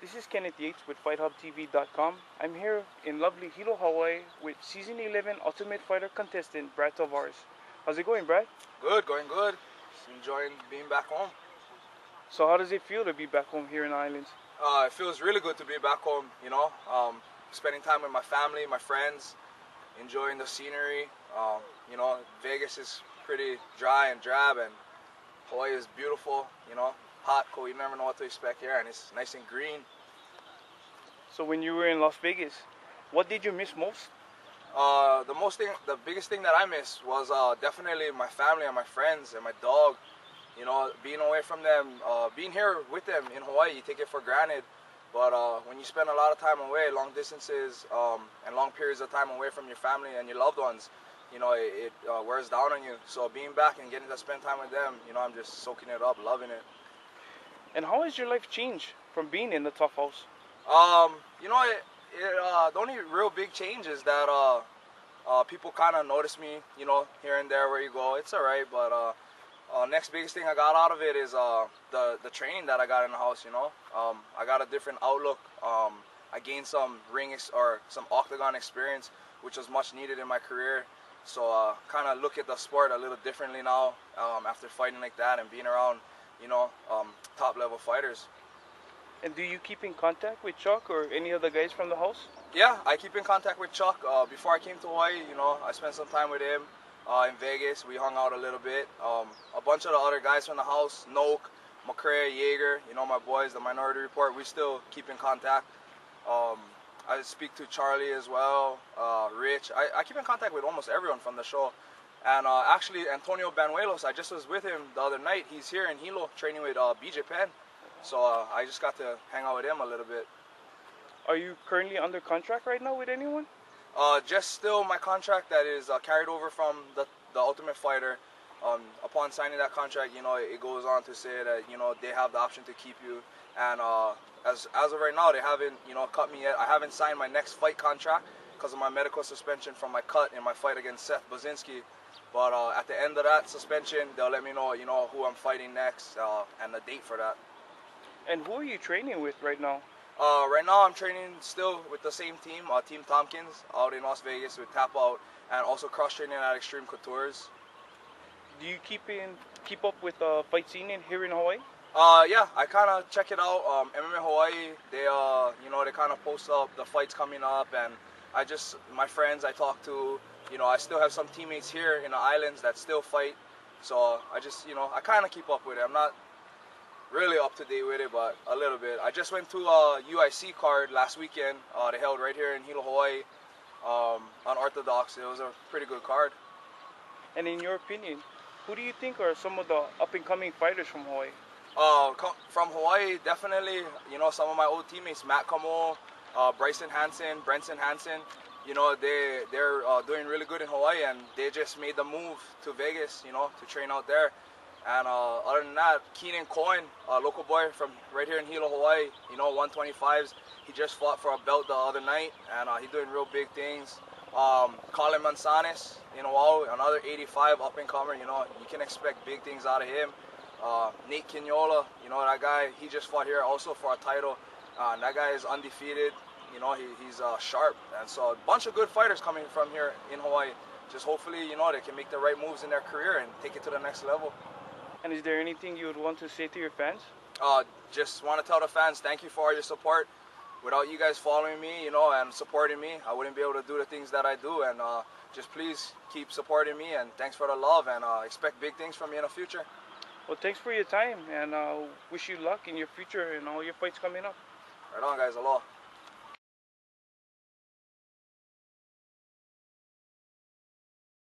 This is Ken Yates with FightHubTV.com. I'm here in lovely Hilo, Hawaii with Season 11 Ultimate Fighter contestant Brad Tavares. How's it going, Brad? Good, going good. Just enjoying being back home. So how does it feel to be back home here in the islands? It feels really good to be back home, spending time with my family, my friends, enjoying the scenery. Vegas is pretty dry and drab, and Hawaii is beautiful, hot, cold. You never know what to expect here, and it's nice and green. So when you were in Las Vegas, what did you miss most? The biggest thing that I missed was definitely my family and my friends and my dog. Being away from them, being here with them in Hawaii, you take it for granted. But when you spend a lot of time away, long distances, and long periods of time away from your family and your loved ones, it wears down on you. So being back and getting to spend time with them, I'm just soaking it up, loving it. And how has your life changed from being in the TUF house? The only real big change is that people kind of notice me, here and there where you go. It's all right, but next biggest thing I got out of it is the training that I got in the house. I got a different outlook. I gained some some octagon experience, which was much needed in my career. So kind of look at the sport a little differently now after fighting like that and being around, top level fighters. And do you keep in contact with Chuck or any other guys from the house? Yeah, I keep in contact with Chuck. Before I came to Hawaii, I spent some time with him in Vegas. We hung out a little bit. A bunch of the other guys from the house, Noak, McCray, Yeager, my boys, the Minority Report, we still keep in contact. I speak to Charlie as well, Rich. I keep in contact with almost everyone from the show. And actually, Antonio Banuelos, I just was with him the other night. He's here in Hilo training with BJ Penn. So I just got to hang out with him a little bit. Are you currently under contract right now with anyone? Just still my contract that is carried over from the Ultimate Fighter. Upon signing that contract, it goes on to say that, they have the option to keep you. And as of right now, they haven't, cut me yet. I haven't signed my next fight contract because of my medical suspension from my cut in my fight against Seth Bozinski. But at the end of that suspension, they'll let me know, who I'm fighting next and the date for that. And who are you training with right now? Right now I'm training still with the same team, Team Tompkins, out in Las Vegas with Tap Out, and also cross-training at Extreme Coutures. Do you keep up with the fight scene here in Hawaii? Yeah, I kind of check it out. MMA Hawaii, they kind of post up the fights coming up, and my friends I talk to, I still have some teammates here in the islands that still fight. So I kind of keep up with it. I'm not really up to date with it, but a little bit. I just went to a UIC card last weekend. They held right here in Hilo, Hawaii, unorthodox. It was a pretty good card. And in your opinion, who do you think are some of the up-and-coming fighters from Hawaii? From Hawaii, definitely, some of my old teammates, Matt Kamo, Bryson Hansen, Brenson Hansen, they're doing really good in Hawaii, and they just made the move to Vegas, to train out there. And other than that, Keenan Cohen, a local boy from right here in Hilo, Hawaii, 125s. He just fought for a belt the other night, and he's doing real big things. Colin Manzanes, another 85 up-and-comer. You can expect big things out of him. Nate Quinola, that guy, he just fought here also for a title. And that guy is undefeated. He's sharp. And so a bunch of good fighters coming from here in Hawaii. Just hopefully, they can make the right moves in their career and take it to the next level. And is there anything you would want to say to your fans? Just want to tell the fans, thank you for all your support. Without you guys following me, and supporting me, I wouldn't be able to do the things that I do. And just please keep supporting me, and thanks for the love, and expect big things from me in the future. Well, thanks for your time, and wish you luck in your future and all your fights coming up. Right on, guys. Aloha.